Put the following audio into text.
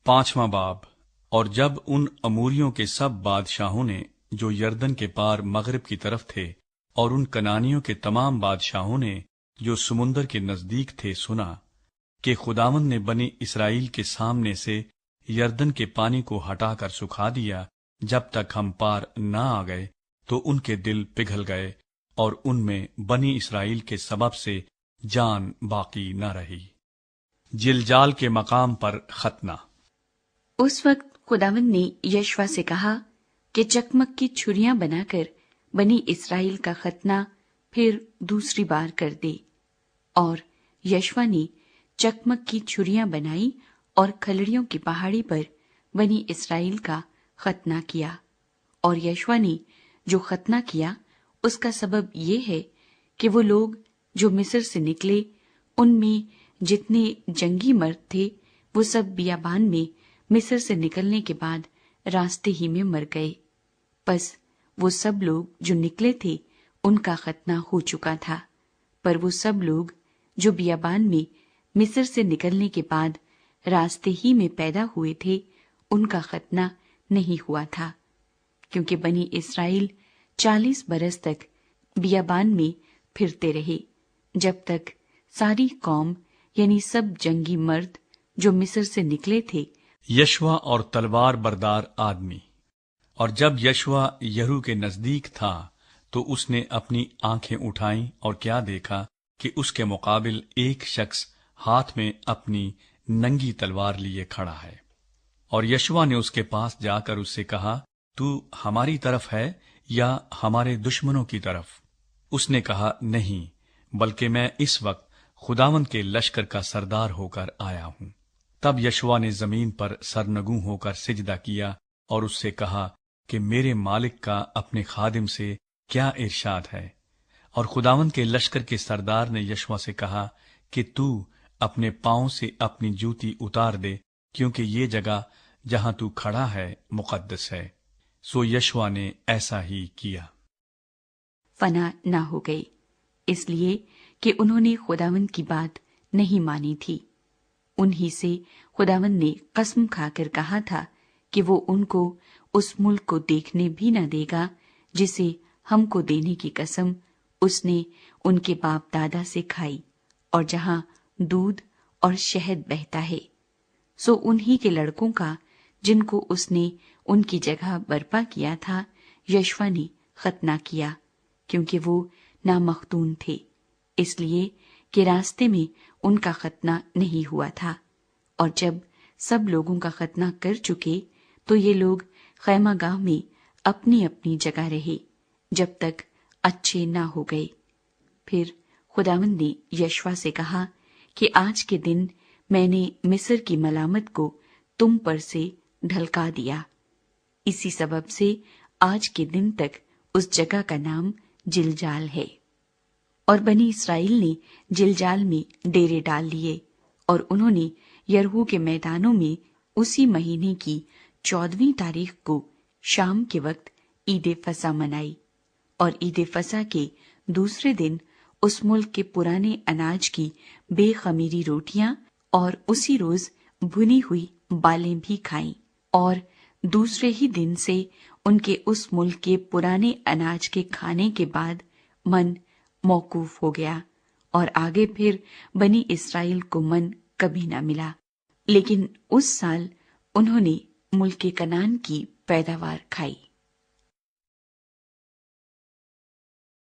5واں باب۔ اور جب ان اموریوں کے سب بادشاہوں نے جو یردن کے پار مغرب کی طرف تھے اور ان کنانیوں کے تمام بادشاہوں نے جو سمندر کے نزدیک تھے سنا کہ خداوند نے بنی اسرائیل کے سامنے سے یردن کے پانی کو ہٹا کر سکھا دیا جب تک ہم پار نہ آ گئے، تو ان کے دل پگھل گئے اور ان میں بنی اسرائیل کے سبب سے جان باقی نہ رہی۔ جلجال کے مقام پر ختنہ۔ اس وقت خداوند نے یشوع سے کہا کہ چکمک کی چھریاں بنا کر بنی اسرائیل کا ختنہ پھر دوسری بار کر دے۔ اور یشوع نے چکمک کی چھریاں بنائی اور کھلڑیوں کی پہاڑی پر بنی اسرائیل کا ختنہ کیا۔ اور یشوع نے جو ختنہ کیا اس کا سبب یہ ہے کہ وہ لوگ جو مصر سے نکلے ان میں جتنے جنگی مرد تھے وہ سب بیابان میں مصر سے نکلنے کے بعد راستے ہی میں مر گئے۔ پس وہ سب لوگ جو نکلے تھے ان کا ختنہ ہو چکا تھا، پر وہ سب لوگ جو بیابان میں مصر سے نکلنے کے بعد راستے ہی میں پیدا ہوئے تھے ان کا ختنہ نہیں ہوا تھا، کیونکہ بنی اسرائیل 40 برس تک بیابان میں پھرتے رہے، جب تک ساری قوم یعنی سب جنگی مرد جو مصر سے نکلے تھے۔ یشوع اور تلوار بردار آدمی۔ اور جب یشوع یریحو کے نزدیک تھا تو اس نے اپنی آنکھیں اٹھائیں اور کیا دیکھا کہ اس کے مقابل ایک شخص ہاتھ میں اپنی ننگی تلوار لیے کھڑا ہے۔ اور یشوع نے اس کے پاس جا کر اس سے کہا، تو ہماری طرف ہے یا ہمارے دشمنوں کی طرف؟ اس نے کہا، نہیں، بلکہ میں اس وقت خداوند کے لشکر کا سردار ہو کر آیا ہوں۔ تب یشوع نے زمین پر سرنگوں ہو کر سجدہ کیا اور اس سے کہا کہ میرے مالک کا اپنے خادم سے کیا ارشاد ہے؟ اور خداوند کے لشکر کے سردار نے یشوع سے کہا کہ تو اپنے پاؤں سے اپنی جوتی اتار دے، کیونکہ یہ جگہ جہاں تو کھڑا ہے مقدس ہے۔ سو یشوع نے ایسا ہی کیا۔ فنا نہ ہو گئی، اس لیے کہ انہوں نے خداوند کی بات نہیں مانی تھی۔ انہی سے خداوند نے قسم کھا کر کہا تھا کہ وہ ان کو اس ملک کو دیکھنے بھی نہ دے گا جسے ہم کو دینے کی قسم اس نے ان کے باپ دادا سے کھائی، اور جہاں دودھ اور شہد بہتا ہے۔ سو انہی کے لڑکوں کا جن کو اس نے ان کی جگہ برپا کیا تھا یشوع نے ختنہ کیا، کیونکہ وہ نامختون تھے، اس لیے کہ راستے میں ان کا ختنہ نہیں ہوا تھا۔ اور جب سب لوگوں کا ختنہ کر چکے تو یہ لوگ خیمہ گاہ میں اپنی اپنی جگہ رہے جب تک اچھے نہ ہو گئے۔ پھر خداوند نے یشوع سے کہا کہ آج کے دن میں نے مصر کی ملامت کو تم پر سے ڈھلکا دیا۔ اسی سبب سے آج کے دن تک اس جگہ کا نام جلجال ہے۔ اور بنی اسرائیل نے جلجال میں ڈیرے ڈال لیے، اور انہوں نے یریحو کے میدانوں میں اسی مہینے کی 14ویں تاریخ کو شام کے وقت عید فصح منائی۔ اور عید فصح کے دوسرے دن اس ملک کے پرانے اناج کی بے خمیری روٹیاں اور اسی روز بھنی ہوئی بالیں بھی کھائیں، اور دوسرے ہی دن سے ان کے اس ملک کے پرانے اناج کے کھانے کے بعد من موقوف ہو گیا، اور آگے پھر بنی اسرائیل کو من کبھی نہ ملا۔ لیکن اس سال انہوں نے ملک کنعان کی پیداوار کھائی۔